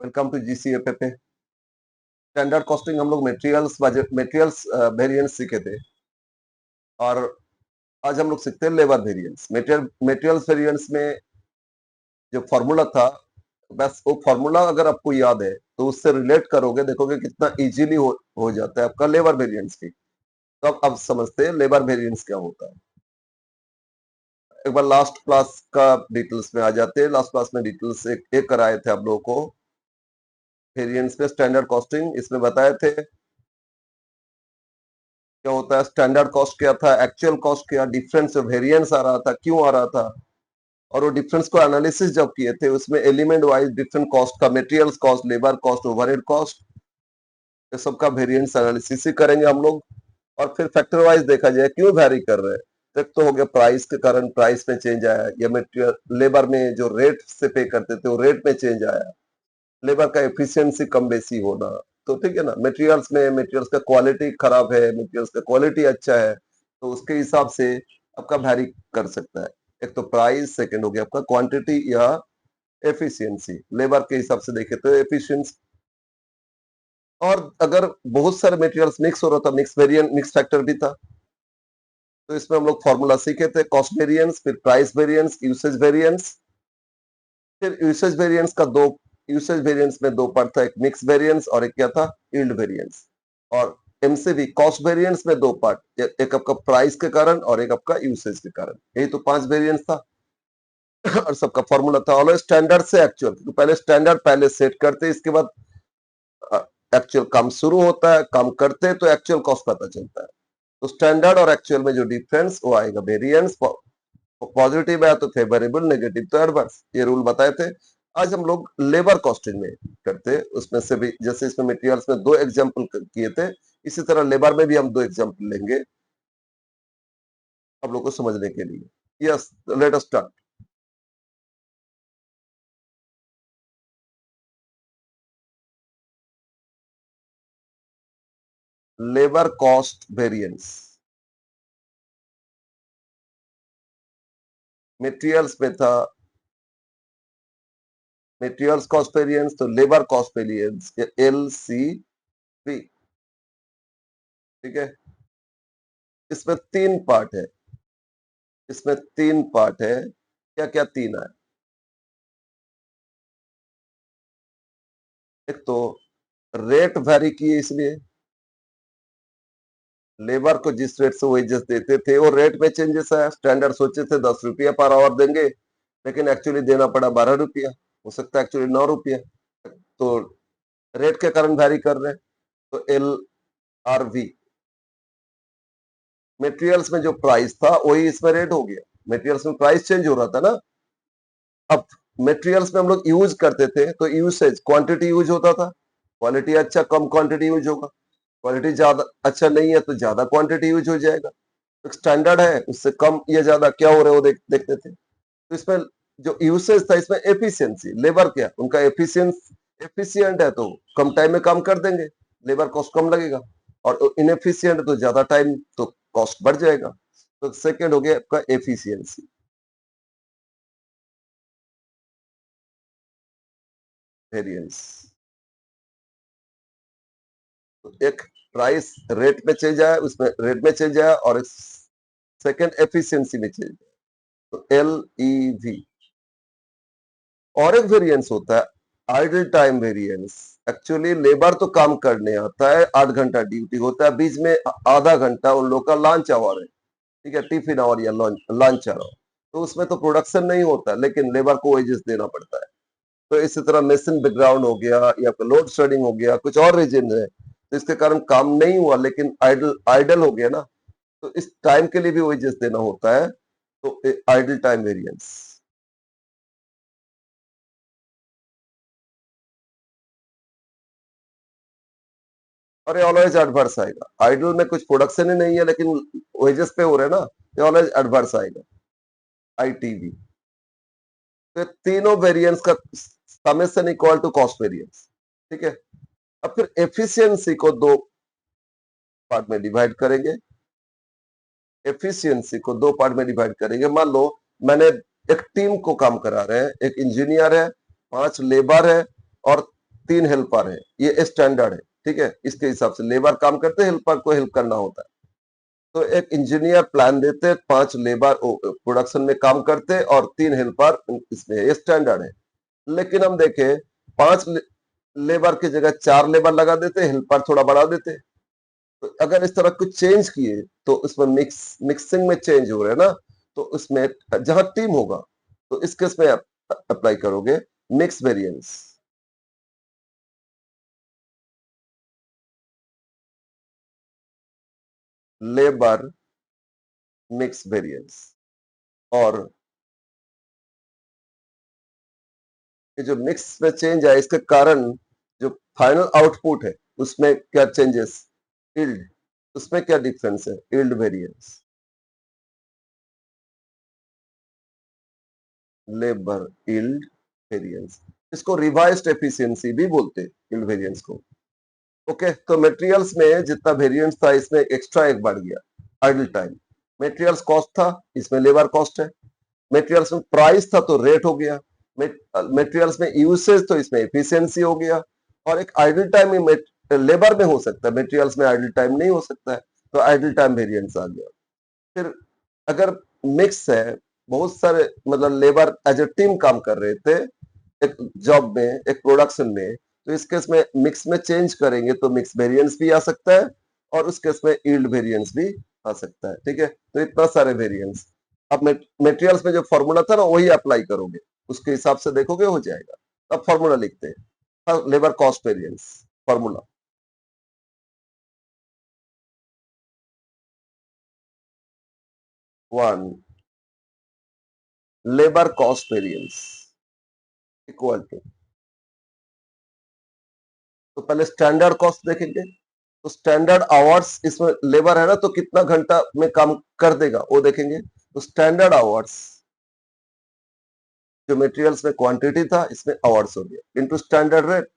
Welcome to GCAPP. Standard costing हम लोग materials budget materials variance सीखे थे और आज हम लोग सीखते हैं लेबर वेरिएंस। मटेरियल्स वेरिएंस में जो फॉर्मूला था, बस वो फॉर्मूला अगर आपको याद है तो उससे रिलेट करोगे, देखोगे कितना इजीली हो जाता है आपका लेबर वेरिएंस भी। तो अब समझते हैं लेबर वेरिएंस क्या होता है। एक बार लास्ट क्लास का डिटेल्स में आ जाते हैं। लास्ट क्लास में डिटेल्स एक कराए थे आप लोगों को वेरिएंस में स्टैंडर्ड कॉस्टिंग। इसमें बताए थे क्या होता है स्टैंडर्ड कॉस्ट, क्या था एक्चुअल कॉस्ट, क्या डिफरेंस वेरिएंस आ रहा था, क्यों आ रहा था, और वो डिफरेंस को एनालिसिस जब किए थे उसमें एलिमेंट वाइज डिफरेंट कॉस्ट का, materials cost, labour cost, overhead cost, ये सब का वेरिएंस एनालिसिस ही करेंगे हम लोग। और फिर फैक्टर वाइज देखा जाए क्यों वैरी कर रहे हैं। तो एक तो हो गया प्राइस के कारण, प्राइस में चेंज आया, या मटेरियल लेबर में जो रेट से पे करते थे वो रेट में चेंज आया, लेबर का एफिशिएंसी कम बेसी होना। तो ठीक है ना, मटेरियल्स में मटेरियल्स का क्वालिटी खराब है, मटेरियल्स का क्वालिटी अच्छा है, तो उसके हिसाब से आपका वैरी कर सकता है। एक तो प्राइस, सेकंड हो गया आपका क्वांटिटी या एफिशिएंसी। लेबर के हिसाब से देखे तो एफिशिएंसी। और अगर बहुत सारे मटेरियल्स मिक्स हो रहा था, मिक्स वेरिएंट, मिक्स फैक्टर भी था, तो इसमें हम लोग फॉर्मूला सीखे थे, कॉस्ट वेरिएंस, फिर प्राइस वेरिएंस, यूसेज वेरिएंस। फिर यूसेज वेरिएंस का दो, यूसेज वेरिएंस में दो पार्ट था, एक मिक्स वेरिएंस और एक क्या था, यील्ड वेरिएंस। और एमसीवी कॉस्ट वेरिएंस में दो पार्ट, एक आपका प्राइस के कारण और एक आपका यूसेज के कारण। यही तो पांच वेरिएंस था। और सबका फॉर्मूला था ऑलवेज स्टैंडर्ड से एक्चुअल। तो पहले स्टैंडर्ड पहले सेट करते, इसके बाद एक्चुअल काम शुरू होता है, काम करते तो एक्चुअल कॉस्ट पता चलता है। तो स्टैंडर्ड और एक्चुअल में जो डिफरेंस वो आएगा वेरिएंस। पॉजिटिव है तो फेवरेबल, नेगेटिव तो एडवर्स। ये रूल बताए थे। आज हम लोग लेबर कॉस्टिंग में करते हैं, उसमें से भी जैसे इसमें मटेरियल्स में दो एग्जांपल किए थे, इसी तरह लेबर में भी हम दो एग्जांपल लेंगे आप लोग को समझने के लिए। Yes, let us start. Labour cost variance materials में था, मटेरियल्स कॉस्ट वेरिएंस तो labour cost variance L C B. ठीक है, इसमें तीन पार्ट है, इसमें तीन पार्ट है। क्या क्या तीन है? एक तो रेट वैरी किए, इसलिए लेबर को जिस रेट से वेजेस देते थे वो रेट में चेंजेस आया। स्टैंडर्ड सोचे थे 10 रुपया पर आवर देंगे, लेकिन एक्चुअली देना पड़ा 12 रुपया, हो सकता है एक्चुअली 9 रुपया। तो रेट के कारण वैरी कर रहे हैं। तो एल आर वी, मेटेरियल्स में जो प्राइस था वही इसमें रेट हो गया। मेटेरियल्स में प्राइस चेंज हो रहा था ना। अब मेटेरियल्स में हम लोग यूज करते थे तो यूसेज क्वांटिटी यूज होता था, क्वालिटी अच्छा कम क्वांटिटी यूज होगा, क्वालिटी ज्यादा अच्छा नहीं है तो ज्यादा क्वांटिटी यूज हो जाएगा। स्टैंडर्ड है उससे कम या ज्यादा क्या हो रहा है वो देखते थे। तो इसमें जो यूसेज था, इसमें एफिशिएंसी, लेबर क्या उनका एफिशिएंट है तो कम टाइम में काम कर देंगे, लेबर कॉस्ट कम लगेगा। और इनएफिशिएंट है तो ज्यादा टाइम तो कॉस्ट बढ़ जाएगा। तो सेकंड हो गया आपका एफिशिएंसी वेरिएंस। तो एक प्राइस रेट में चेंज आया, उसमें रेट में चेंज आया, और सेकंड एफिशिएंसी में चेंज आया, तो एल ई वी। और एक वेरिएंस होता है idol time variance. Actually labour तो काम करने आता है, 8 घंटा ड्यूटी होता है, बीच में आधा घंटा उन लोग का लंच आवर है, ठीक है, टिफिन आवर या लंच आवर। तो उसमें तो प्रोडक्शन नहीं होता, लेकिन लेबर को वेजेस देना पड़ता है। तो इसी तरह मशीन बैकग्राउंड हो गया या लोड शेडिंग हो गया, कुछ और रीजन है तो इसके कारण काम नहीं हुआ, लेकिन आइडल आइडल हो गया ना, तो इस टाइम के लिए भी वेजेस देना होता है। तो आइडल टाइम वेरिएंस। और ये ऑलवेज एडवर्स आएगा। आइडल में कुछ प्रोडक्शन ही नहीं है लेकिन वेजेस पे हो रहे हैं ना, ये ऑलवेज एडवर्स आएगा, आईटीवी। तो तीनों वेरिएंस का summation equal to cost variance. ठीक है, अब फिर एफिशिएंसी को दो पार्ट में डिवाइड करेंगे। एफिशिएंसी को दो पार्ट में डिवाइड करेंगे। मान लो मैंने एक टीम को काम करा रहे हैं, एक इंजीनियर है, 5 लेबर है और 3 हेल्पर है, ये स्टैंडर्ड है, ठीक है। इसके हिसाब से लेबर काम करते हैं, हेल्पर को हेल्प करना होता है। तो एक इंजीनियर प्लान देते, 5 लेबर प्रोडक्शन में काम करते और 3 हेल्पर इसमें, ये स्टैंडर्ड है। लेकिन हम देखें 5 लेबर की जगह 4 लेबर लगा देते, हेल्पर थोड़ा बढ़ा देते। तो अगर इस तरह कुछ चेंज किए तो उसमें मिक्सिंग में चेंज हो रहा है ना, तो उसमें जहां टीम होगा तो इस केस में अप्लाई करोगे mix variance. Labour mix variance. और ये जो मिक्स में चेंज है इसके कारण जो फाइनल आउटपुट है उसमें क्या चेंजेस, यील्ड, उसमें क्या डिफरेंस है, yield variance. Labour yield variance, इसको रिवाइज्ड एफिशिएंसी भी बोलते हैं, यील्ड वेरिएंस को। ओके, तो मटेरियल्स में जितना वेरिएंस था इसमें एक्स्ट्रा एक बढ़ गया, आइडल टाइम। मटेरियल्स कॉस्ट था, इसमें लेबर कॉस्ट है। मटेरियल्स में प्राइस था तो रेट हो गया। मटेरियल्स में यूसेज तो इसमें एफिशिएंसी हो गया। और एक आइडल टाइम लेबर में हो सकता है, मटेरियल्स में आइडल टाइम नहीं हो सकता है, तो आइडल टाइम वेरिएंस आ गया। फिर अगर मिक्स है, बहुत सारे मतलब लेबर एज ए टीम काम कर रहे थे एक जॉब में, एक प्रोडक्शन में, तो इस केस में मिक्स में चेंज करेंगे तो मिक्स वेरिएंस भी आ सकता है और उस केस में यील्ड वेरिएंस भी आ सकता है, ठीक है। तो इतना सारे वेरिएंस। अब मटेरियल्स में जो फॉर्मूला था ना वही अप्लाई करोगे, उसके हिसाब से देखोगे हो जाएगा। अब फॉर्मूला लिखते हैं, labour cost variance formula. One, labour cost variance equal to, तो पहले स्टैंडर्ड कॉस्ट देखेंगे। तो स्टैंडर्ड आवर्स, इसमें लेबर है ना तो कितना घंटा में काम कर देगा वो देखेंगे। तो स्टैंडर्ड आवर्स, जो मटेरियल्स में क्वांटिटी था इसमें आवर्स हो गया, इनटू स्टैंडर्ड रेट।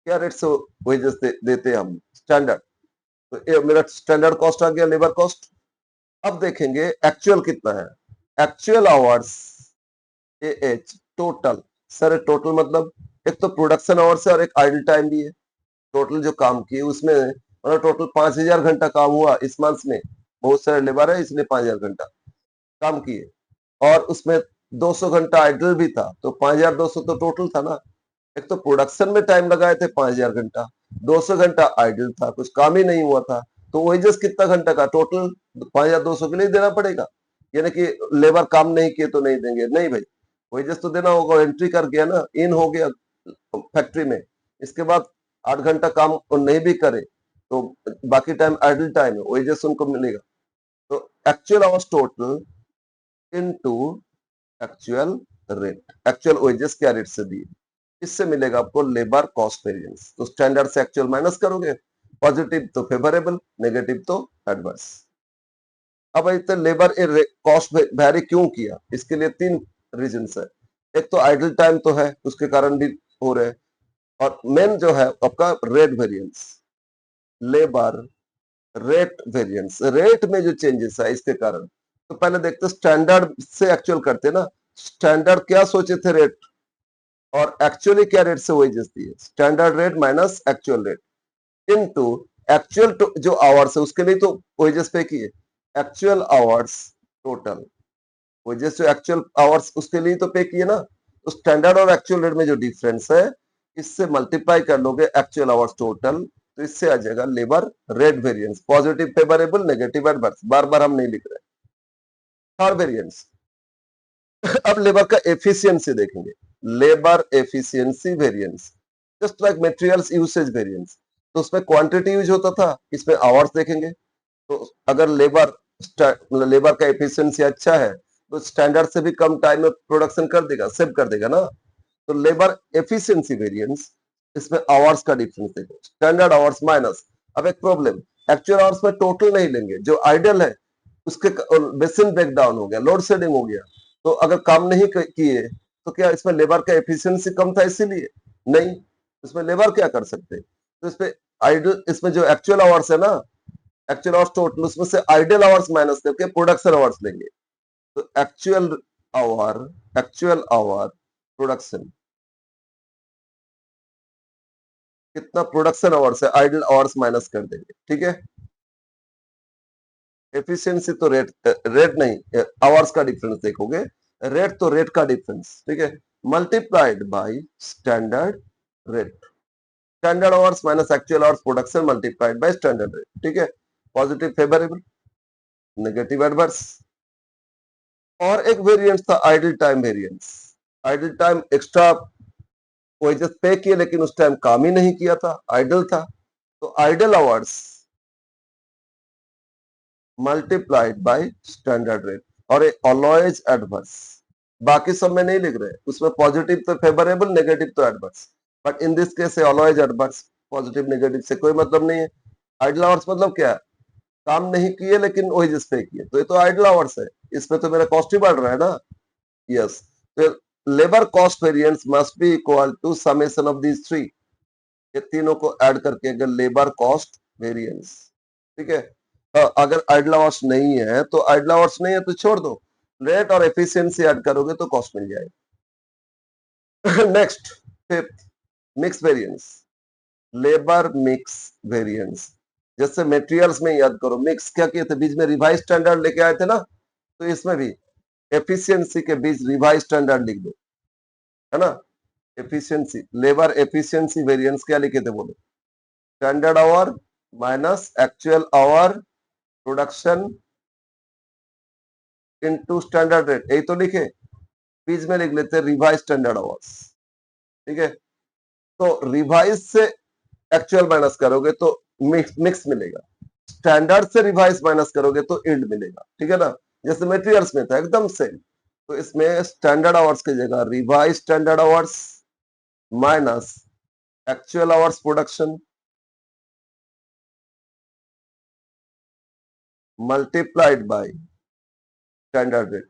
क्या रेट से वेजेस देते हैं हम, स्टैंडर्ड। तो ये मेरा स्टैंडर्ड कॉस्ट आ गया, लेबर कॉस्ट। अब देखेंगे एक्चुअल कितना है, actual hours A H total. Sir total मतलब एक तो प्रोडक्शन आवर्स है और एक आइडल टाइम भी है। टोटल जो काम किए उसमें मतलब टोटल 5,000 घंटा काम हुआ इस मंथ में, बहुत सारे लेबर है इसलिए 5,000 घंटा काम किए। और उसमें 200 घंटा आइडल भी था, तो 5,200 तो टोटल था ना। एक तो प्रोडक्शन में टाइम लगाए थे 5,000 घंटा, 200 घंटा आइडल था, कुछ काम ही नहीं हुआ था। तो वेजेस कितना घंटा का टोटल 5,200 के लिए देना पड़ेगा। यानी कि लेबर काम नहीं किए तो नहीं देंगे, नहीं भाई, वेजेस तो देना होगा। एंट्री कर गया ना, इन हो गया फैक्ट्री में, इसके बाद 8 घंटा काम और नहीं भी करे तो बाकी टाइम आइडल टाइम है, वेजेस उनको मिलेगा। तो actual hours total into actual rate, actual wages क्या रेट से दिए, इससे मिलेगा आपको लेबर कॉस्ट वेरिएंस। तो स्टैंडर्ड से एक्चुअल माइनस करोगे, पॉजिटिव तो फेवरेबल, नेगेटिव तो एडवर्स। अब इतने लेबर कॉस्ट वेरी क्यों किया, इसके लिए 3 रीजन है। एक तो आइडल टाइम तो है, उसके कारण भी हो रहे हैं। और मेन जो है आपका rate variance, labour rate variance, rate में जो चेंजेस है इसके कारण। तो पहले देखते स्टैंडर्ड से एक्चुअल करते ना, स्टैंडर्ड क्या सोचे थे रेट, और एक्चुअली क्या रेट से वेजेस दिए, standard rate minus actual rate into actual जो आवर्स है उसके लिए तो वेजेस पे किए, एक्चुअल आवर्स टोटल, वेजेस जो एक्चुअल आवर्स उसके लिए तो पे किए ना। तो स्टैंडर्ड और एक्चुअल रेट में जो डिफरेंस है इससे मल्टीप्लाई कर लोगे एक्चुअल आवर्स टोटल, तो इससे आ जाएगा labour rate variance, positive favourable negative adverse, बार बार हम नहीं लिख रहे। थर्ड वेरिएंस, अब लेबर का एफिशिएंसी देखेंगे, labour efficiency variance just like materials usage variance. तो उसमें क्वांटिटी यूज होता था, इसमें आवर्स देखेंगे। तो अगर लेबर का एफिशिएंसी अच्छा है तो स्टैंडर्ड से भी कम टाइम में प्रोडक्शन कर देगा, सेव कर देगा ना। तो लेबर एफिशिएंसी वेरिएंस, इसमें आवर्स का डिफरेंस देखो, स्टैंडर्ड आवर्स माइनस। अब एक प्रॉब्लम, एक्चुअल आवर्स में टोटल नहीं लेंगे, जो आइडल है उसके बेसिन ब्रेक डाउन हो गया, लोड शेडिंग हो गया, तो अगर काम नहीं किए तो क्या इसमें लेबर का एफिशिएंसी कम था इसीलिए, नहीं, इसमें लेबर क्या कर सकते। तो इसमें आइडल, इसमें जो एक्चुअल आवर्स है ना, एक्चुअल आवर्स टोटल, उसमें से आइडल आवर्स माइनस करके प्रोडक्शन आवर्स लेंगे। तो आवर एक्चुअल आवर प्रोडक्शन कितना प्रोडक्शन आवर्स है, आइडल आवर्स माइनस कर देंगे, ठीक है। एफिशिएंसी तो रेट नहीं, आवर्स का डिफरेंस देखोगे, रेट तो रेट का डिफरेंस, ठीक है, multiplied by standard rate. Standard hours minus actual hours production multiplied by standard rate, ठीक है। Positive favourable, negative adverse. और एक वेरिएंस था idol time variance. Idle time extra wages पे किए लेकिन उस टाइम काम ही नहीं किया था, आइडल था, तो idle hours multiplied by standard rate. और ऑलवेज एडवर्स, बाकी सब में नहीं लिख रहे, उसमें पॉजिटिव तो फेवरेबल, नेगेटिव तो adverse, but in this case always adverse. Positive negative से कोई मतलब नहीं है। आइडल आवर्स मतलब क्या है, काम नहीं किए लेकिन वेजेस पे किए, तो ये तो आइडल आवर्स है, इसमें तो मेरा कॉस्ट ही बढ़ रहा है ना। यस, तो labour cost variance must be equal to summation of these three, ये तीनों को ऐड करके अगर लेबर कॉस्ट वेरिएंस, ठीक है। अगर आइडल आवर्स नहीं है तो आइडल आवर्स नहीं है तो छोड़ दो, रेट और एफिशिएंसी ऐड करोगे तो कॉस्ट मिल जाएगा। Next, fifth, mix variance, labour mix variance. जैसे मटेरियल्स में याद करो, मिक्स क्या किए थे, बीच में रिवाइज स्टैंडर्ड लेके आए थे ना, तो इसमें भी एफिशिएंसी के बीच रिवाइज स्टैंडर्ड लिख दो, है ना। एफिशिएंसी, लेबर एफिशिएंसी वेरिएंस क्या लिखे थे बोलो, standard our minus actual our production into standard rate, यही तो लिखे। बीच में लिख लेते हैं रिवाइज स्टैंडर्ड आवर्स, ठीक है। तो रिवाइज से एक्चुअल माइनस करोगे तो मिक्स मिलेगा, स्टैंडर्ड से रिवाइज माइनस करोगे तो इल्ड मिलेगा, ठीक है ना। जैसे मटेरियल्स में था एकदम सेम, तो इसमें स्टैंडर्ड आवर्स की जगह revise standard hours minus actual hours production multiplied by standard rate.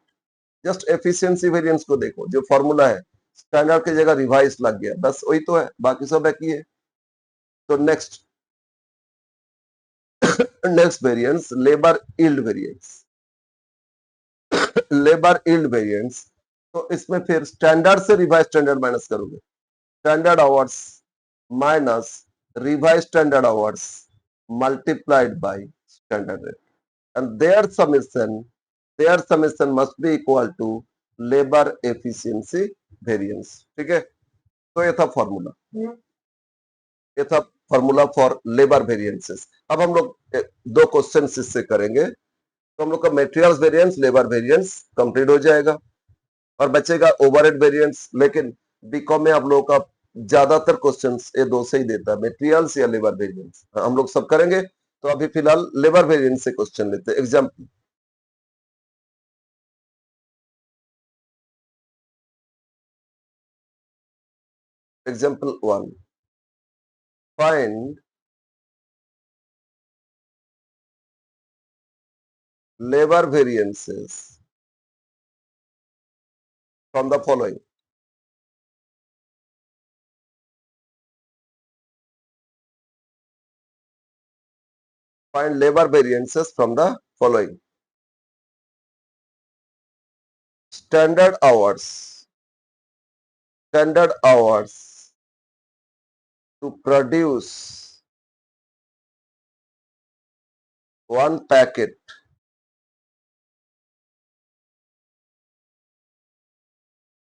Just efficiency variance को देखो, जो फॉर्मूला है स्टैंडर्ड की जगह रिवाइज लग गया, बस वही तो है, बाकी सब एक ही है। तो next, next variance labour yield variance. Labour yield variance, तो इसमें फिर स्टैंडर्ड से रिवाइज स्टैंडर्ड माइनस करोगे, standard hours minus revise standard hours multiplied by standard rate, and their summation must be equal to labor efficiency variance, ठीक है। तो ये था फॉर्मूला, ये था फॉर्मूला फॉर लेबर वेरिएंसेस। अब हम लोग दो क्वेश्चन इससे करेंगे, तो हम लोग का materials variance labour variance complete हो जाएगा और बचेगा ओवरहेड वेरिएंस। लेकिन बीकॉम में आप लोगों का ज्यादातर क्वेश्चंस ये दो से ही देता है, मटेरियल्स या लेबर वेरिएंस, हम लोग सब करेंगे। तो अभी फिलहाल लेबर वेरिएंस से क्वेश्चन लेते हैं। Example one, find labor variances from the following. Find labor variances from the following. Standard hours. Standard hours to produce one packet,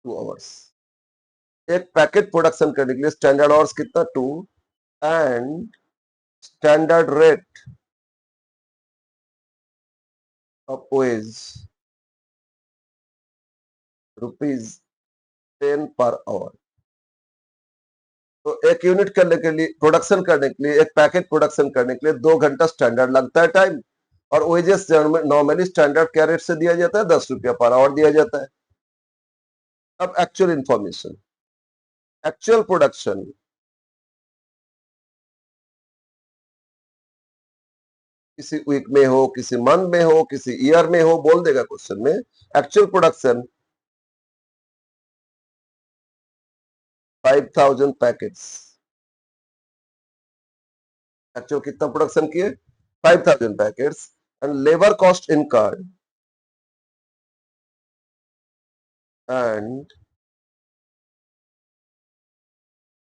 2 hours. एक पैकेट प्रोडक्शन करने के लिए स्टैंडर्ड आवर्स कितना, 2, and standard rate of ways ₹10 per hour. तो एक unit करने के लिए, प्रोडक्शन करने के लिए, एक पैकेट प्रोडक्शन करने के लिए 2 घंटा स्टैंडर्ड लगता है टाइम, और वेजेस नॉर्मली स्टैंडर्ड क्या रेट से दिया जाता है, ₹10 पर आवर दिया जाता है। अब एक्चुअल इंफॉर्मेशन, एक्चुअल प्रोडक्शन किसी वीक में हो, किसी मंथ में हो, किसी ईयर में हो, बोल देगा क्वेश्चन में। एक्चुअल प्रोडक्शन 5000 पैकेट्स, एक्चुअल कितना प्रोडक्शन किए, 5000 packets, and labour cost incurred and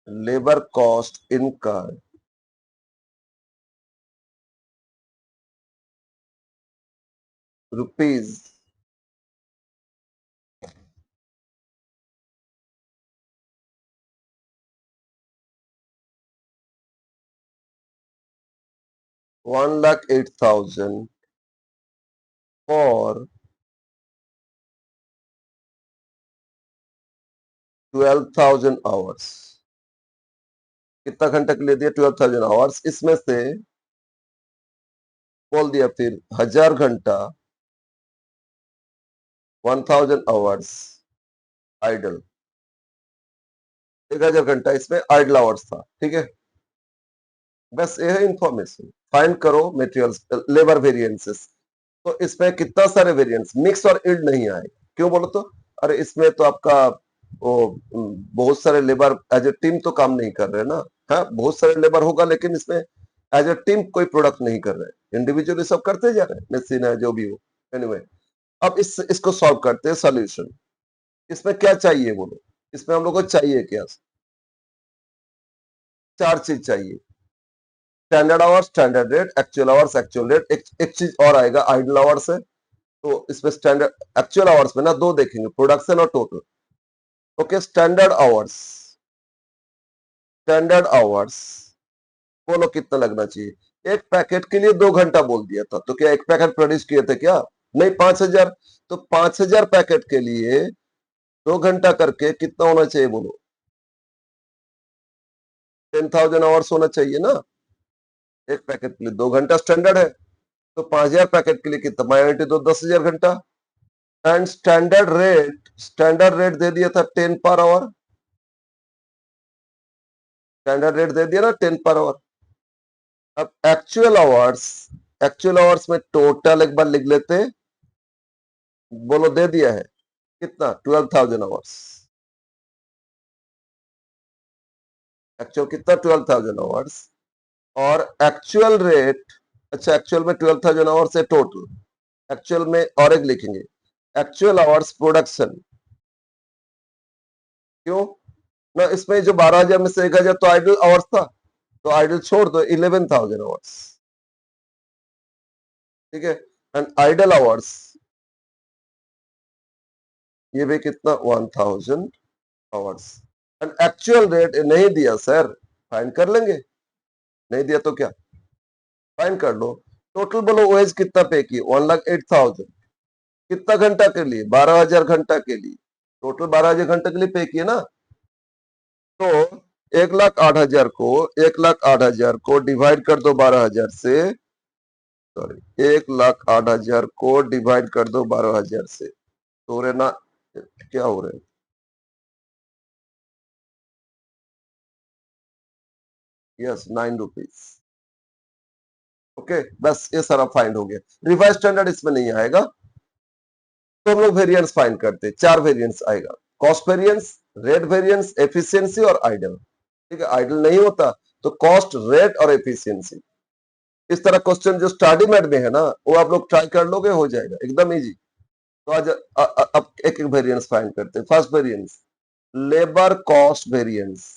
labour cost incurred rupees 1,08,000 for 12,000 hours. कितना घंटा के लिए दिया? 12,000 आवर्स। इसमें से बोल दिया फिर 1000 घंटा 1000 आवर्स आइडल, 1000 घंटा इसमें आइडल आवर्स था। ठीक है, बस ये है इंफॉर्मेशन। फाइंड करो मेटेरियल्स लेबर वेरिएंसेस। तो इसमें कितना सारे वेरिएंट्स मिक्स और इल्ड नहीं आए। क्यों बोलो तो? अरे इसमें तो आपका वो बहुत सारे लेबर एज ए टीम तो काम नहीं कर रहे ना। हाँ, बहुत सारे लेबर होगा लेकिन इसमें एज ए टीम कोई प्रोडक्ट नहीं कर रहे, इंडिविजुअली सब करते जा रहे हैं, मशीन है जो भी हो। एनीवे, अब इसको सॉल्व करते हैं सॉल्यूशन। इसमें क्या चाहिए बोलो? इसमें हम लोग को चाहिए क्या? चार चीज चाहिए। Standard hours, standard rate, actual hours, actual rate. एक चीज और आएगा आइडल आवर्स है। तो इसमें स्टैंडर्ड एक्चुअल आवर्स में ना दो देखेंगे, प्रोडक्शन और total. Okay, standard hours, standard hours बोलो कितना लगना चाहिए? एक पैकेट के लिए 2 घंटा बोल दिया था, तो क्या एक पैकेट प्रोड्यूस किए थे क्या? नहीं, 5,000। तो 5,000 पैकेट के लिए 2 घंटा करके कितना होना चाहिए बोलो? 10,000 आवर्स होना चाहिए ना। एक पैकेट के लिए 2 घंटा स्टैंडर्ड है, तो 5,000 पैकेट के लिए कितना? माइनॉरिटी तो 10,000 घंटा। एंड स्टैंडर्ड रेट दे दिया था 10 पर आवर। स्टैंडर्ड रेट दे दिया ना 10 पर आवर। अब एक्चुअल आवर्स में टोटल एक बार लिख लेते। बोलो दे दिया है कितना? 12,000 आवर्स। एक्चुअल कितना? 12,000 आवर्स। और एक्चुअल रेट, अच्छा एक्चुअल में 12,000 आवर्स है टोटल। एक्चुअल में और एक लिखेंगे, एक्चुअल आवर्स प्रोडक्शन। क्यों ना? इसमें जो 12,000 में से 1,000 तो आइडल आवर्स था, तो आइडल छोड़ दो, 11,000 आवर्स। ठीक है, एंड आइडल आवर्स ये भी कितना? 1,000 आवर्स। एंड एक्चुअल रेट नहीं दिया सर, फाइन कर लेंगे। नहीं दिया तो क्या, फाइन कर लो। टोटल बोलो ओएज कितना पे किए? 1,08,000। कितना घंटा के लिए? 12,000 घंटा के लिए। टोटल 12,000 घंटे के लिए पे किए ना। तो 1,08,000 को 1,08,000 को डिवाइड कर दो 12,000 से। सॉरी, 1,08,000 को डिवाइड कर दो 12,000 से, तो रहे ना, क्या हो रहे? Yes, 9 rupees. ओके, बस ये सारा फाइंड हो गया। रिवाइज स्टैंडर्ड इसमें नहीं आएगा, तो हम लोग वेरिएंस फाइंड करते हैं। 4 वेरिएंस आएगा, cost variance, rate variance, efficiency और आइडल। ठीक है, आइडल नहीं होता तो कॉस्ट, रेट और एफिशिएंसी। इस तरह क्वेश्चन जो स्टडी मेड में है ना, वो आप लोग ट्राई कर लोगे, हो जाएगा एकदम इजी। तो आज अब एक एक वेरिएंस फाइंड करते हैं। First variance, labour cost variance.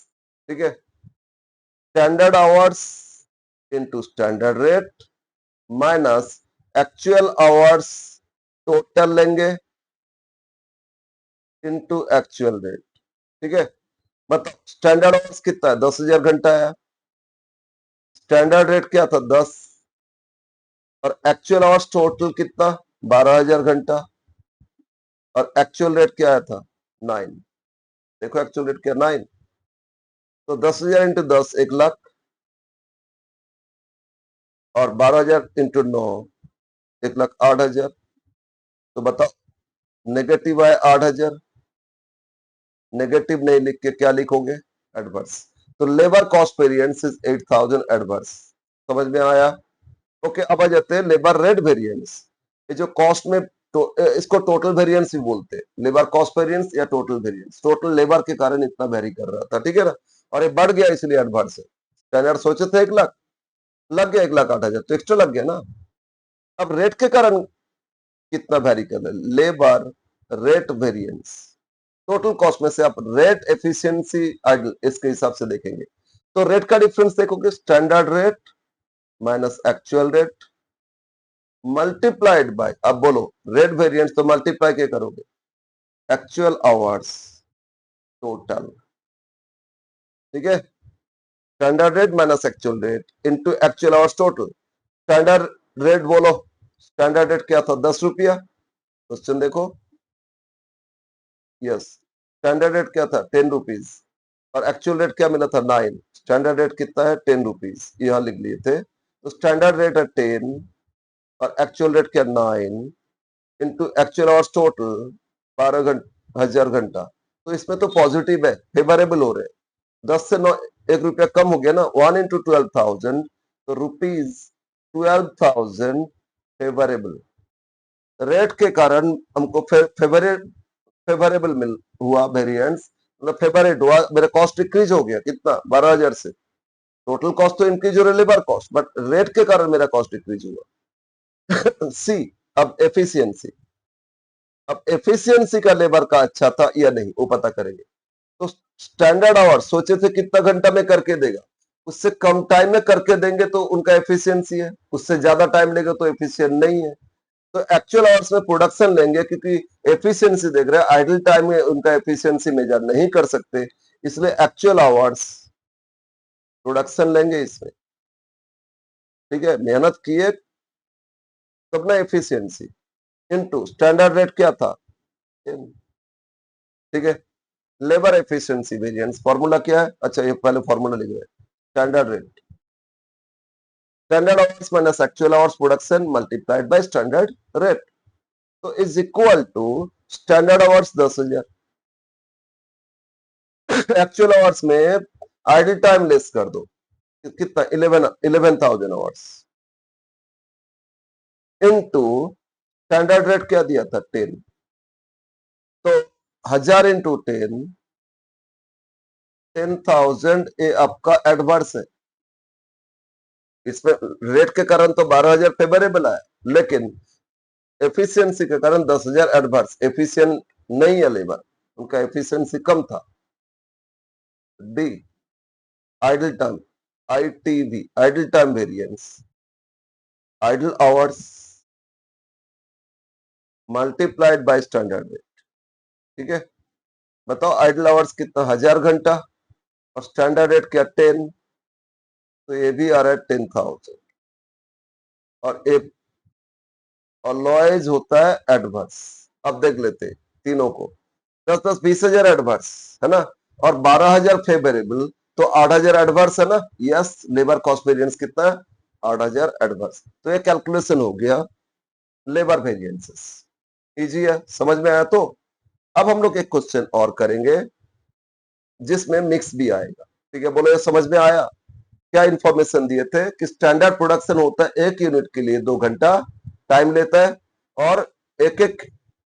ठीक है, standard hours into standard rate minus actual hours total लेंगे इनटू एक्चुअल रेट। ठीक है, मतलब स्टैंडर्ड आवर्स कितना है? 10,000 घंटा है। स्टैंडर्ड रेट क्या था? 10। और एक्चुअल आवर्स टोटल कितना? 12,000 घंटा। और एक्चुअल रेट क्या आया था? 9। देखो एक्चुअल रेट क्या? 9। तो 10,000 इंटू 10 1,00,000, और 12,000 इंटू 9 1,08,000। तो बताओ, नेगेटिव आए 8,000। नेगेटिव नहीं लिख के क्या लिखोगे? एडवर्स। तो labour cost variance is 8,000 adverse. समझ में आया? ओके, अब आ जाते हैं लेबर रेट वेरिएंस। ये जो कॉस्ट में इसको टोटल वेरिएंस भी बोलते हैं, लेबर कॉस्ट वेरिएंस या टोटल वेरिएंस। टोटल लेबर के कारण इतना वेरी कर रहा था, ठीक है ना, और ये बढ़ गया इसलिए एडवर्स है। स्टैंडर्ड सोचे थे 1,00,000, लग गया 1,08,000, तो एक्स्ट्रा लग गया ना। अब रेट के कारण कितना वेरी कर रहा है? Labour rate variance. Total cost में से आप रेट, एफिशिएंसी, आइडल इसके हिसाब से देखेंगे। तो रेट का डिफरेंस देखोगे, standard rate minus actual rate multiplied bye, अब बोलो रेट वेरिएंस तो मल्टीप्लाई क्या करोगे, एक्चुअल आवर्स टोटल, ठीक है। Standard rate minus actual rate into actual hours total. Standard rate बोलो, स्टैंडर्ड रेट क्या था, 10 रुपया। क्वेश्चन देखो, यस, स्टैंडर्ड रेट क्या था, 10 रुपीज, और एक्चुअल रेट क्या मिला था, 9। स्टैंडर्ड रेट कितना है, 10 रुपीज, यहां लिख लिए थे। तो स्टैंडर्ड रेट है 10 और एक्चुअल रेट क्या, 9 इंटू एक्चुअल आवर्स टोटल 12,000 घंटा। तो इसमें तो पॉजिटिव है, फेवरेबल हो रहे हैं। 10 से 9 1 रुपया कम हो गया ना, 1 इंटू 12,000, तो रुपीज 12,000 फेवरेबल। रेट के कारण हमको फेवरेबल मिल हुआ वेरिएंस, मतलब फेवरेट हुआ, मेरा कॉस्ट डिक्रीज हो गया कितना, 12,000 से। टोटल कॉस्ट तो इंक्रीज हो रहा है, लेबर कॉस्ट, बट रेट के कारण मेरा कॉस्ट डिक्रीज हुआ। सी, अब एफिशिएंसी, अब एफिशिएंसी का लेबर का अच्छा था या नहीं वो पता करेंगे। तो स्टैंडर्ड आवर सोचे थे कितना घंटा में करके देगा, उससे कम टाइम में करके देंगे तो उनका एफिशिएंसी है, उससे ज्यादा टाइम लेगा तो एफिशिएंट नहीं है। तो एक्चुअल आवर्स में प्रोडक्शन लेंगे, क्योंकि एफिशिएंसी देख रहे हैं, आइडल टाइम में उनका एफिशिएंसी मेजर नहीं कर सकते, इसलिए एक्चुअल आवर्स प्रोडक्शन लेंगे इसमें, ठीक है। मेहनत किए तब ना एफिशिएंसी, इनटू स्टैंडर्ड रेट क्या था, ठीक है। लेबर एफिशिएंसी वेरिएंस फॉर्मूला क्या है, अच्छा ये पहले फॉर्मूला लिख रहे हैं, standard rate, standard hours minus actual hours production multiplied by standard rate, तो is equal to standard hours 10,000, actual hours में आइडल टाइम लेस कर दो, कितना, 11,000 आवर्स, इनटू स्टैंडर्ड रेट क्या दिया था, 10। तो 1,000 इंटू 10, 10,000, ये आपका एडवर्स है। इसमें रेट के कारण तो 12,000 फेवरेबल है, लेकिन एफिशिएंसी के कारण 10,000 एडवर्स, एफिशिएंट नहीं है लेबर, उनका एफिशिएंसी कम था। D, idle time, ITV, idle time variance, idle hours multiplied by standard rate, ठीक है। बताओ आइडल आवर्स कितना, 1,000 घंटा, और स्टैंडर्ड रेट क्या, 10, तो ये भी आ रहा है 10,000, और एक और लॉइज होता है एडवर्स। अब देख लेते हैं तीनों को, 10-10 20,000 एडवर्स है ना, और 12,000 फेवरेबल, तो 8,000 एडवर्स है ना, यस, लेबर कॉस्ट वेरिएंस कितना है, 8,000 एडवर्स। तो ये कैलकुलेशन हो गया लेबर वेरिएंसेस, इजी है, समझ में आया। तो अब हम लोग एक क्वेश्चन और करेंगे जिसमें मिक्स भी आएगा, ठीक है। बोलो ये समझ में आया। क्या इंफॉर्मेशन दिए थे कि स्टैंडर्ड प्रोडक्शन होता है 1 यूनिट के लिए 2 घंटा टाइम लेता है, और एक एक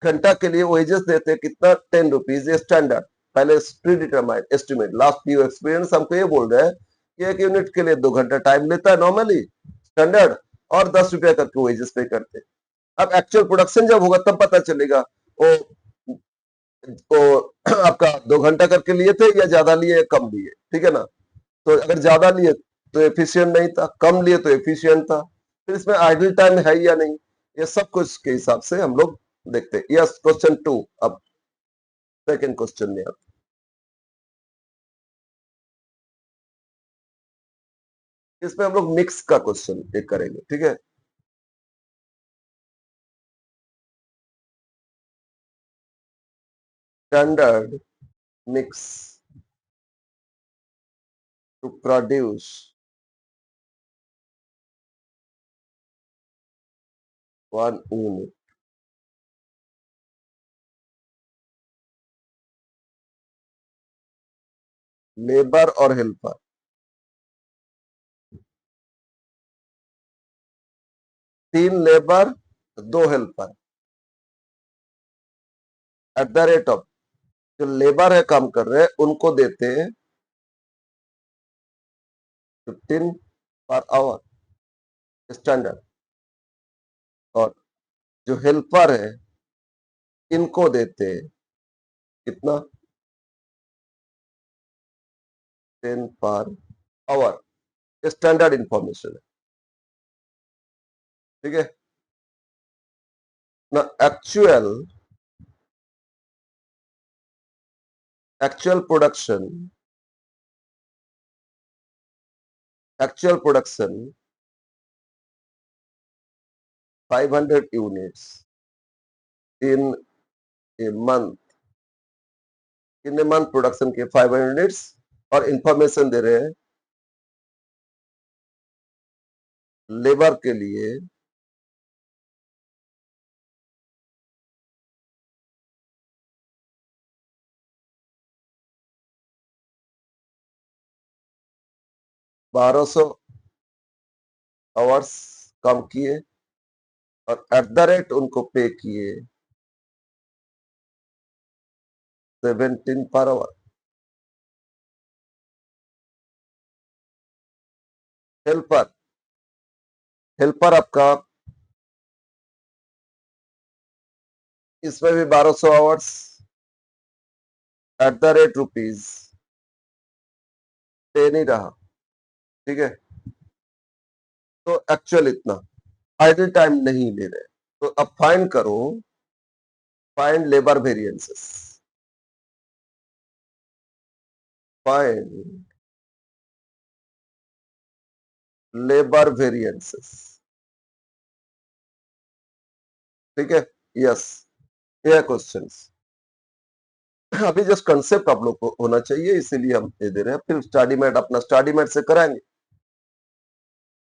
घंटा के लिए वेजेस देते हैं कितना, 10 रुपीज, ये स्टैंडर्ड, पहले pre determined estimate, last new experience हमको ये बोल रहे हैं कि 1 यूनिट के लिए 2 घंटा टाइम लेता है नॉर्मली स्टैंडर्ड, और 10 रुपया करके वेजेस पे करते हैं। अब एक्चुअल प्रोडक्शन जब होगा तब पता चलेगा वो वो आपका 2 घंटा करके लिए थे या ज्यादा लिए या कम लिए, ठीक है ना। तो अगर ज्यादा लिए तो एफिशिएंट नहीं था, कम लिए तो एफिशिएंट था, फिर इसमें आइडल टाइम है या नहीं, ये सब कुछ के हिसाब से हम लोग देखते हैं। यस, क्वेश्चन 2, अब सेकंड क्वेश्चन में आते हैं। इसमें हम लोग मिक्स का क्वेश्चन एक करेंगे, ठीक है। Standard mix to produce 1 unit, labour और helper, 3 labour 2 helper, at the rate of, जो लेबर है काम कर रहे हैं उनको देते हैं 15 पर आवर स्टैंडर्ड, और जो हेल्पर है इनको देते हैं कितना 10 पर आवर स्टैंडर्ड इंफॉर्मेशन है, ठीक है ना। Actual production 500 units in a month, in a month production के 500 यूनिट्स, और इंफॉर्मेशन दे रहे हैं लेबर के लिए 1200 आवर्स काम किए और एट द रेट उनको पे किए 17 पर आवर। हेल्पर हेल्पर आपका इसमें भी 1200 hours eight the rate rupees पे नहीं रहा, ठीक है। तो एक्चुअल इतना आइडल टाइम नहीं ले रहे, तो अब फाइंड करो, find labour variances, find labour variances, ठीक है। यस, ये क्वेश्चंस अभी जस्ट कंसेप्ट आप लोग को होना चाहिए, इसीलिए हम ये दे रहे हैं, फिर स्टडी मैट अपना स्टडी मैट से कराएंगे,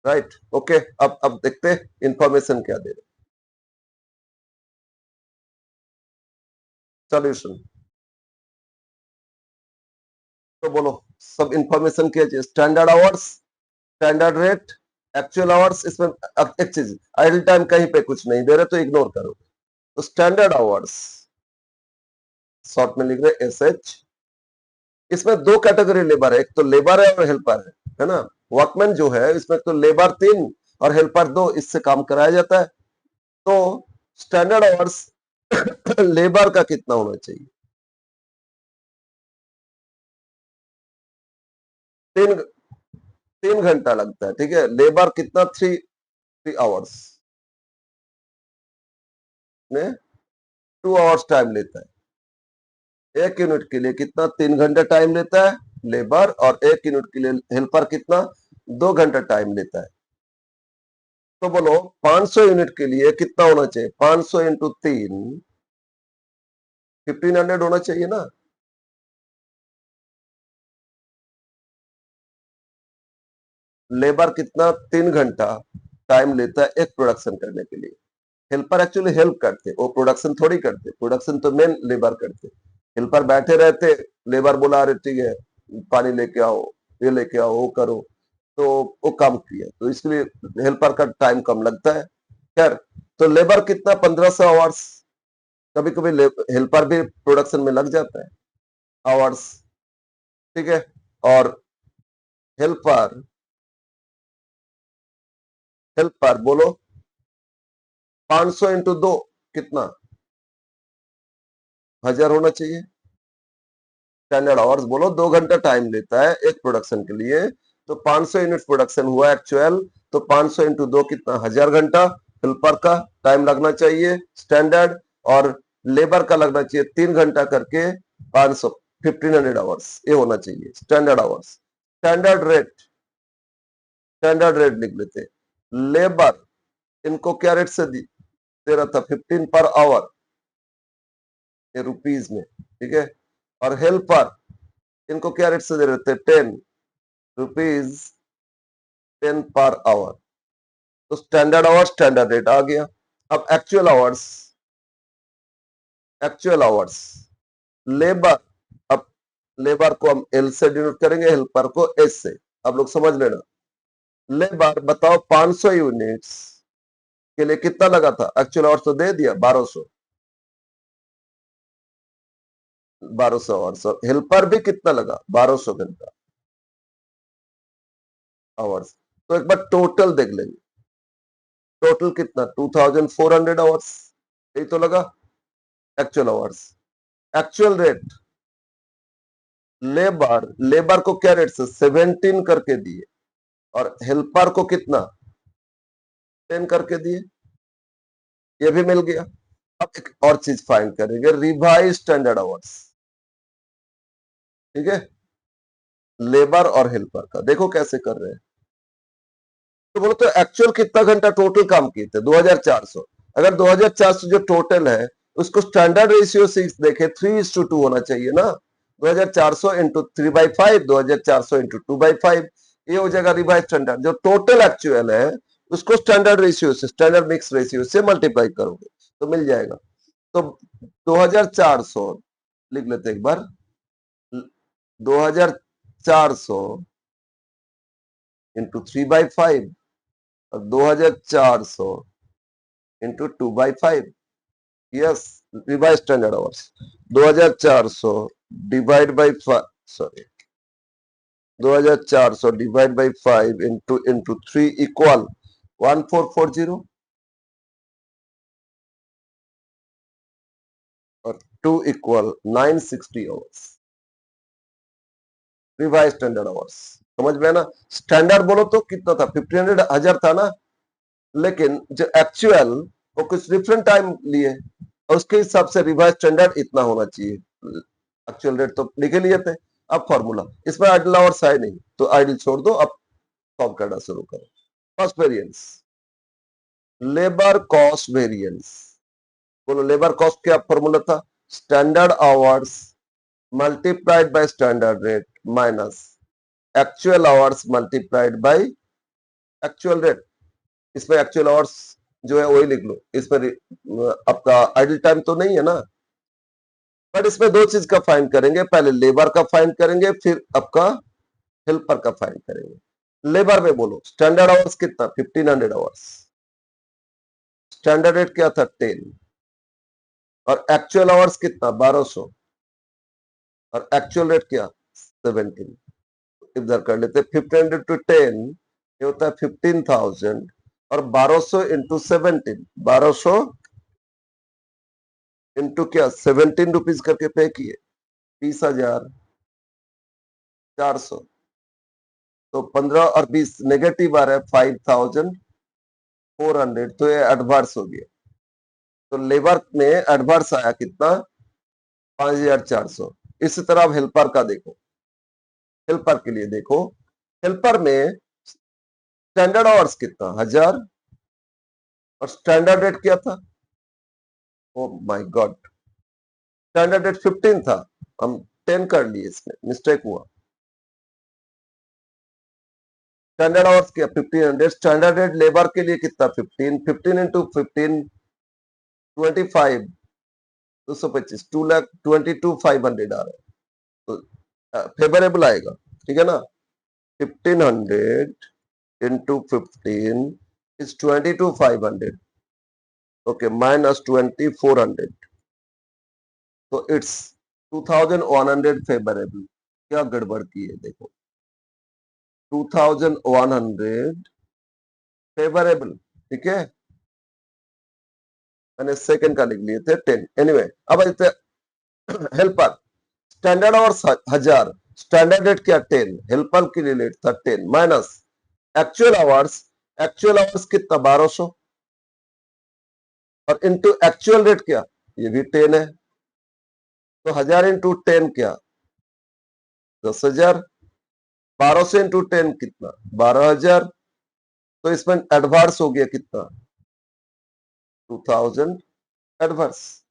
राइट। ओके, अब देखते हैं इंफॉर्मेशन क्या दे रहे, सॉल्यूशन। तो बोलो सब इंफॉर्मेशन क्या चाहिए, standard hours, standard rate, actual hours. इसमें अब एक चीज, आइडल टाइम कहीं पे कुछ नहीं दे रहे तो इग्नोर करो। तो स्टैंडर्ड आवर्स शॉर्ट में लिख रहे एस एच। इसमें दो कैटेगरी लेबर है, एक तो लेबर है और हेल्पर है ना। वर्कमैन जो है इसमें तो लेबर 3 और हेल्पर 2, इससे काम कराया जाता है। तो स्टैंडर्ड आवर्स लेबर का कितना होना चाहिए, 3 3 घंटा लगता है, ठीक है। लेबर कितना 3 आवर्स में 2 आवर्स टाइम लेता है। एक यूनिट के लिए कितना 3 घंटा टाइम लेता है लेबर, और एक यूनिट के लिए हेल्पर कितना 2 घंटा टाइम लेता है। तो बोलो 500 यूनिट के लिए कितना होना चाहिए, 500 इंटू 3 1500 होना चाहिए ना। लेबर कितना 3 घंटा टाइम लेता है एक प्रोडक्शन करने के लिए। हेल्पर एक्चुअली हेल्प करते, वो प्रोडक्शन थोड़ी करते, प्रोडक्शन तो मेन लेबर करते। हेल्पर बैठे रहते, लेबर बोला अरे ठीक है पानी लेके आओ, ये लेके आओ, वो करो, तो वो काम किया, तो इसलिए हेल्पर का टाइम कम लगता है। खैर, तो लेबर कितना 1500 आवर्स, कभी कभी हेल्पर भी प्रोडक्शन में लग जाता है आवर्स, ठीक है। और हेल्पर हेल्पर बोलो 500 इंटू 2 कितना 1000 होना चाहिए। स्टैंडर्ड आवर्स बोलो 2 घंटा टाइम लेता है एक प्रोडक्शन के लिए, तो 500 यूनिट प्रोडक्शन हुआ एक्चुअल, तो 500 इंटू 2 कितना 1000 घंटा हेल्पर का टाइम लगना चाहिए स्टैंडर्ड, और लेबर का लगना चाहिए 3 घंटा करके 500 1500 आवर्स, ये होना चाहिए स्टैंडर्ड आवर्स। स्टैंडर्ड रेट लिख लेते, लेबर इनको क्या रेट से दे रहा था 15 पर आवर, ये रुपीज में, ठीक है। और हेल्पर इनको क्या रेट से दे रहे थे 10 रुपीज 10 पर आवर। तो स्टैंडर्ड आवर स्टैंडर्ड रेट आ गया। अब एक्चुअल आवर्स लेबर, अब लेबर को हम एल से डिनोट करेंगे, हेल्पर को एस से। आप लोग समझ लेना, लेबर बताओ 500 यूनिट्स के लिए कितना लगा था, एक्चुअल आवर्स तो दे दिया 1200 आवर्स, और हेल्पर भी कितना लगा 1200 घंटा आवर्स। तो एक बार टोटल देख लेंगे, टोटल कितना 2400 आवर्स, यही तो लगा actual hours. Actual rate labour को क्या रेट से 17 करके दिए और हेल्पर को कितना 10 करके दिए, ये भी मिल गया। अब एक और चीज फाइंड करेंगे, रिवाइज स्टैंडर्ड आवर्स। ठीक है, लेबर और हेल्पर का देखो कैसे कर रहे हैं। तो बोलो तो एक्चुअल कितना घंटा टोटल काम किए थे 2400। अगर 2400 जो टोटल है उसको स्टैंडर्ड रेशियो से देखे 3:2 होना चाहिए ना। 2400 इंटू 3/5, 2400 इंटू 2/5, ये हो जाएगा रिवाइज स्टैंडर्ड। जो टोटल एक्चुअल है उसको स्टैंडर्ड रेशियो से, स्टैंडर्ड मिक्स रेशियो से मल्टीप्लाई करोगे तो मिल जाएगा। तो 2400 लिख लेते एक बार, 2400 इंटू 3/5 और 2400 into 2/5। Yes, revise standard hours 2400 divide by 5, sorry 2400 divide by 5 into 3 equal 1440 और 2 equal 960 hours. Revise standard hours समझ में ना। स्टैंडर्ड बोलो तो कितना था 1500, 1000 था ना, लेकिन जो एक्चुअल वो कुछ डिफरेंट टाइम लिए और उसके हिसाब से रिवाइज स्टैंडर्ड इतना होना चाहिए। एक्चुअल रेट तो लिखे लिए थे। अब फॉर्मूला, इसमें आइडल आवर्स है नहीं तो आइडल छोड़ दो, अब सॉल्व करना शुरू करो। Cost variance, labour cost variance, बोलो लेबर कॉस्ट क्या फॉर्मूला था, standard hours multiplied by standard rate minus actual hours multiplied by actual rate. इसमें एक्चुअल आवर्स जो है वही लिख लो, इसमें आपका आइडल टाइम तो नहीं है ना। बट इसमें दो चीज का फाइंड करेंगे, पहले लेबर का फाइंड करेंगे फिर आपका हेल्पर का फाइंड करेंगे। लेबर में बोलो स्टैंडर्ड आवर्स कितना 1500 आवर्स, स्टैंडर्ड रेट क्या था 10 और एक्चुअल आवर्स कितना 1200 और एक्चुअल रेट क्या 17। इधर कर लेते 1500 टू 10 ये होता है 15,000 और 1200 इंटू 17, 1200 इंटू क्या 17 रुपीज करके पे किए 20,400। तो 15 और 20 नेगेटिव आ रहा है 5,400, तो ये एडवांस हो गया। तो लेबर में एडवांस आया कितना 5,400। इसी तरह अब हेल्पर का देखो, हेल्पर के लिए देखो, हेल्पर में स्टैंडर्ड आवर्स कितना 1000 और स्टैंडर्ड रेट क्या था, oh my God, standard rate 15 था, हम 10 कर लिए, इसमें मिस्टेक हुआ। स्टैंडर्ड आवर्स क्या 1500, स्टैंडर्ड रेट लेबर के लिए कितना 15, 15 इंटू 15 25, 225, 2,22,500 आ रहा है, तो फेवरेबल आएगा। ठीक है ना, 1500 इंटू 15 इज 22,500, ओके माइनस 2,400, तो इट्स 2,100 फेवरेबल। क्या गड़बड़ की है देखो, 2,100 फेवरेबल। ठीक है, मैंने सेकंड का लिख लिए थे 10। एनीवे अब helper standard hours 1000, standard rate क्या 10, हेल्पर के लिए रेट था 10 minus actual hours, actual hours कितना 1200 और इंटू एक्चुअल रेट क्या ये भी 10 है, तो 1000 इंटू 10 क्या 10,000, 1200 इंटू 10 कितना 12,000, तो इसमें एडवांस हो गया कितना 2,000 एडवांस।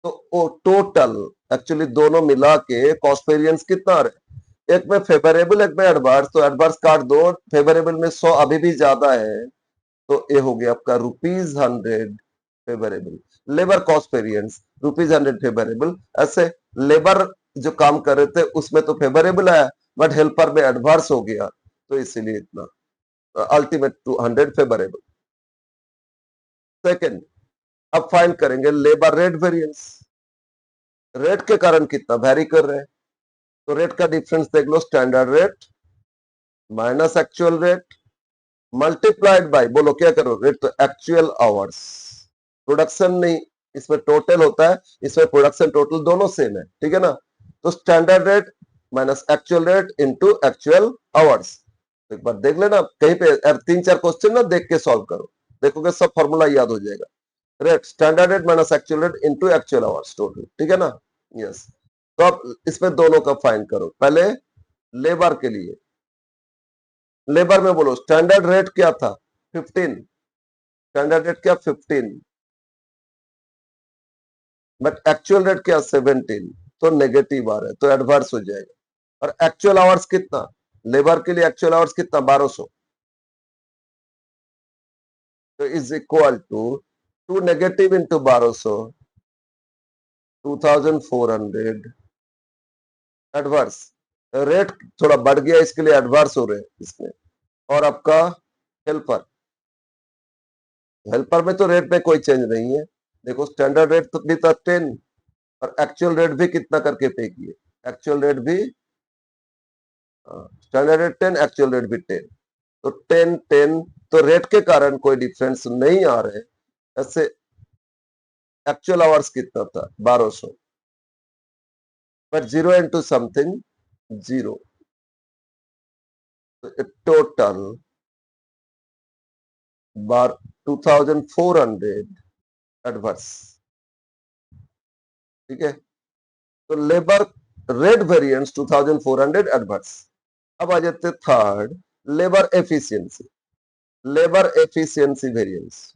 तो वो टोटल एक्चुअली दोनों मिला के कॉस्ट वेरिएंस कितना आ रहा है, एक में फेवरेबल एक में एडवांस, तो एडवांस काट दो, फेवरेबल में 100 अभी भी ज्यादा है, तो ये हो गया आपका ₹100 favourable. Labour cost variance ₹100 favourable. ऐसे लेबर जो काम कर रहे थे उसमें तो फेवरेबल आया, बट हेल्पर में एडवांस हो गया, तो इसीलिए इतना अल्टीमेट 200 फेवरेबल। सेकेंड, अब फाइंड करेंगे लेबर रेट वेरिएंस। रेट के कारण कितना वेरी कर रहे हैं, तो रेट का डिफरेंस देख लो, standard rate minus actual rate multiplied by, बोलो क्या करो रेट, तो एक्चुअल आवर्स, प्रोडक्शन नहीं इसमें टोटल होता है, इसमें प्रोडक्शन टोटल दोनों सेम है, ठीक है ना। तो standard rate minus actual rate into actual hours. एक बार देख लेना कहीं पे 3-4 क्वेश्चन ना देख के सॉल्व करो, देखोगे सब फॉर्मूला याद हो जाएगा। Rate standard rate minus actual rate into actual hours total, ठीक है ना। यस, तो अब इसमें दोनों का फाइंड करो। पहले लेबर के लिए, लेबर में बोलो स्टैंडर्ड रेट क्या था 15, स्टैंडर्ड रेट क्या 15, बट एक्चुअल रेट क्या 17, तो नेगेटिव आ रहा है तो एडवर्स हो जाएगा। और एक्चुअल आवर्स कितना, लेबर के लिए एक्चुअल आवर्स कितना 1200, तो is equal to 2 negative into 1200, 2400 adverse. Rate थोड़ा बढ़ गया इसके लिए एडवर्स हो रहे हैं इसमें। और आपका हेल्पर, हेल्पर में तो रेट में कोई चेंज नहीं है। देखो स्टैंडर्ड रेट तो भी था 10 और एक्चुअल रेट भी कितना करके पे किए, एक्चुअल रेट भी स्टैंडर्ड रेट 10, एक्चुअल रेट भी 10, तो 10 तो रेट के कारण कोई डिफरेंस नहीं आ रहे। ऐसे एक्चुअल आवर्स कितना था 1200, पर 0 इंटू समथिंग 0, टोटल 2400 एडवर्स, ठीक है। तो लेबर रेट वेरिएंस 2400 एडवर्स। अब आ जाते third, labour efficiency, labour efficiency variance.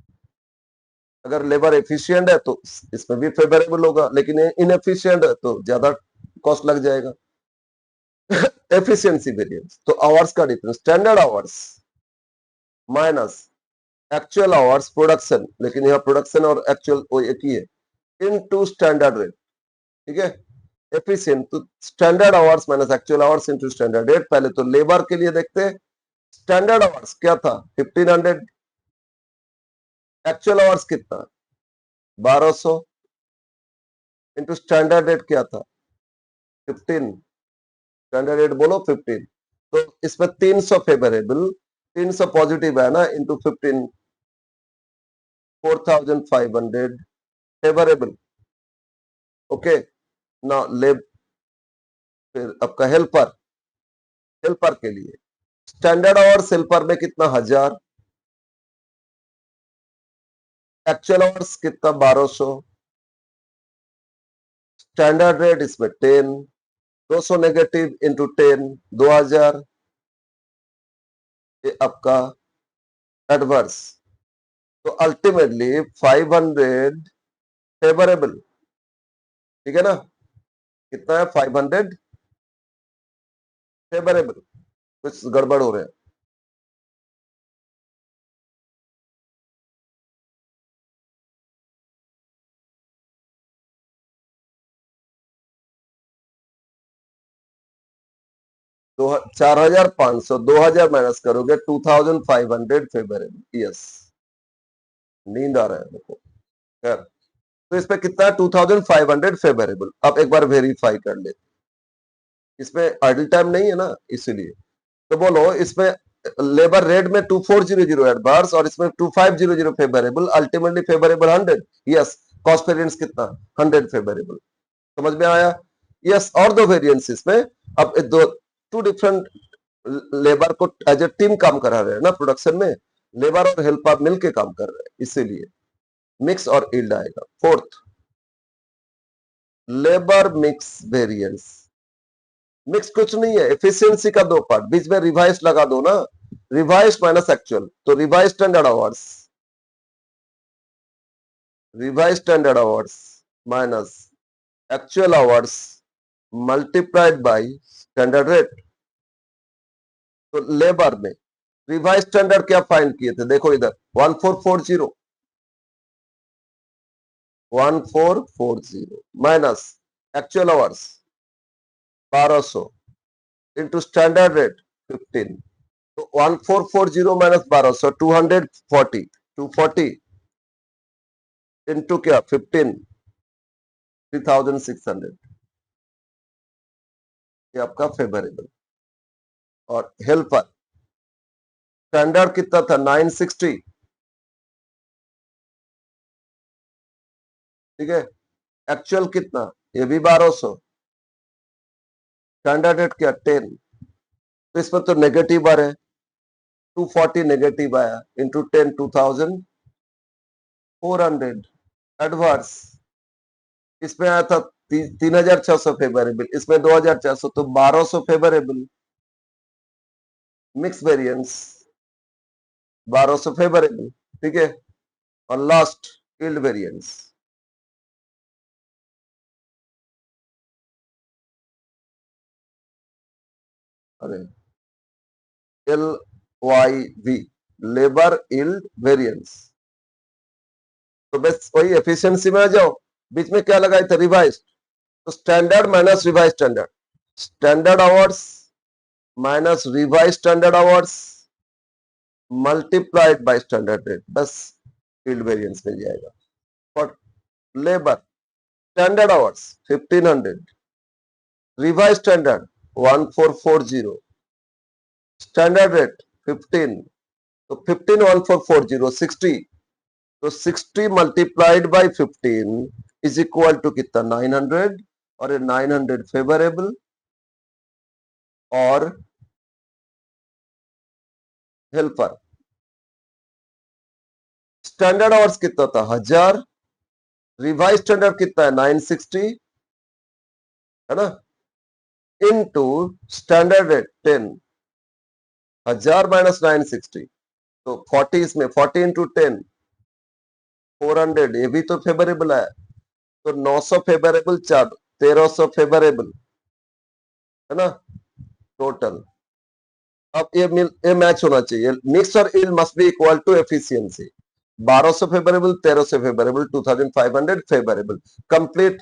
अगर लेबर एफिशिएंट है तो इसमें भी फेवरेबल होगा, लेकिन इनएफिशिएंट है तो ज्यादा कॉस्ट लग जाएगा। एफिशिएंसी वेरिएंस, तो आवर्स का difference, standard hours minus actual hours production, लेकिन यहाँ प्रोडक्शन और एक्चुअल वो एक ही है, इनटू स्टैंडर्ड रेट, ठीक है। एफिशिएंट तो standard hours minus actual hours into standard rate. पहले तो लेबर के लिए देखते हैं, स्टैंडर्ड आवर्स क्या था 1500, एक्चुअल आवर्स कितना 1200 इनटू स्टैंडर्ड रेट क्या था 15, स्टैंडर्ड रेट बोलो 15, तो इसमें 300 फेवरेबल, 300 पॉजिटिव है ना, इंटू 15 4500 फेवरेबल। ओके, ना ले, फिर आपका हेल्पर, हेल्पर के लिए स्टैंडर्ड आवर्स हेल्पर में कितना 1000, एक्चुअल आवर्स कितना 1200, स्टैंडर्ड रेट इसमें 10, 200 नेगेटिव इंटू 10 2000, ये आपका एडवर्स। तो अल्टीमेटली 500 फेवरेबल, ठीक है ना। कितना है 500 फेवरेबल, कुछ गड़बड़ हो रहे हैं। 4500, 2000 माइनस करोगे 2500 फेवरेबल, यस। नींद आ रहा है देखो, खैर। तो इस पे कितना 2500 फेवरेबल। अब एक बार वेरीफाई कर ले, इसमें आइडल टाइम नहीं है ना, इसीलिए। तो बोलो इसमें लेबर रेट में 2400 एडवर्स और इसमें 2500 favourable, ultimately favourable 100, yes. Cost variance कितना 100 फेवरेबल, समझ में आया। यस, और दो वेरिएंस इसमें। अब दो, टू डिफरेंट लेबर को एज ए टीम काम करा रहे हैं ना प्रोडक्शन में, लेबर और हेल्पर मिलके काम कर रहे हैं, इसीलिए मिक्स और यील्ड आएगा। Fourth, labour mix variance. Mix कुछ नहीं है, एफिशिएंसी का दो पार्ट, बीच में रिवाइज लगा दो ना, रिवाइज माइनस एक्चुअल, तो revise standard hours, revise standard hours minus actual hours multiplied by standard rate. तो लेबर में रिवाइज स्टैंडर्ड क्या फाइंड किए थे, देखो इधर 1440, 1440 minus actual hours 1200 into standard rate 15, तो 1440 माइनस 1200 240, 240 इंटू क्या 15 3600, ये आपका फेवरेबल। और हेल्पर स्टैंडर्ड कितना था 960, ठीक है। एक्चुअल कितना, ये भी 1200, स्टैंडर्ड रेट क्या 10, तो इसमें तो नेगेटिव आ रहा है, 240 नेगेटिव आया इंटू 10 2400, एडवर्स इसमें आया था 3600 फेवरेबल, इसमें 2400, तो 1200 फेवरेबल, मिक्स वेरिएंस 1200 फेवरेबल, ठीक है। और लास्ट यील्ड वेरिएंस, अरे LYV, लेबर यील्ड वेरिएंस। तो बस वही एफिशिएंसी में आ जाओ, बीच में क्या लगाए थे, रिवाइज, तो standard minus revise standard, standard hours minus revise standard hours multiplied by standard rate, बस फील्ड वेरिएंस मिल जाएगा। For labour standard hours 1500, revise standard 1440, standard rate 15, तो 15 1440 60, तो 60 multiplied by 15 is equal to कितना 900, और 900 फेवरेबल और helper. Standard hours कितना था 1000, रिवाइज स्टैंडर्ड कितना है 960, है ना, इनटू स्टैंडर्ड रेट 10, 1000 माइनस 960, तो 40, इसमें 40 इंटू 10 400, ये भी तो फेवरेबल है, तो 900 फेवरेबल, 1300 फेवरेबल, है ना टोटल। अब ये मैच होना चाहिए, मिक्स और yield must be equal to efficiency, 1200 favourable, 1300 favourable, 2500 favourable, complete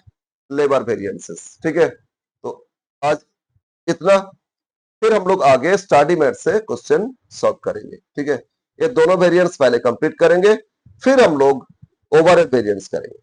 labour variances, ठीक है। तो आज इतना, फिर हम लोग आगे स्टडी मैथ से क्वेश्चन सॉल्व करेंगे, ठीक है। ये दोनों वेरिएंस पहले कंप्लीट करेंगे, फिर हम लोग ओवरहेड वेरिएंस करेंगे।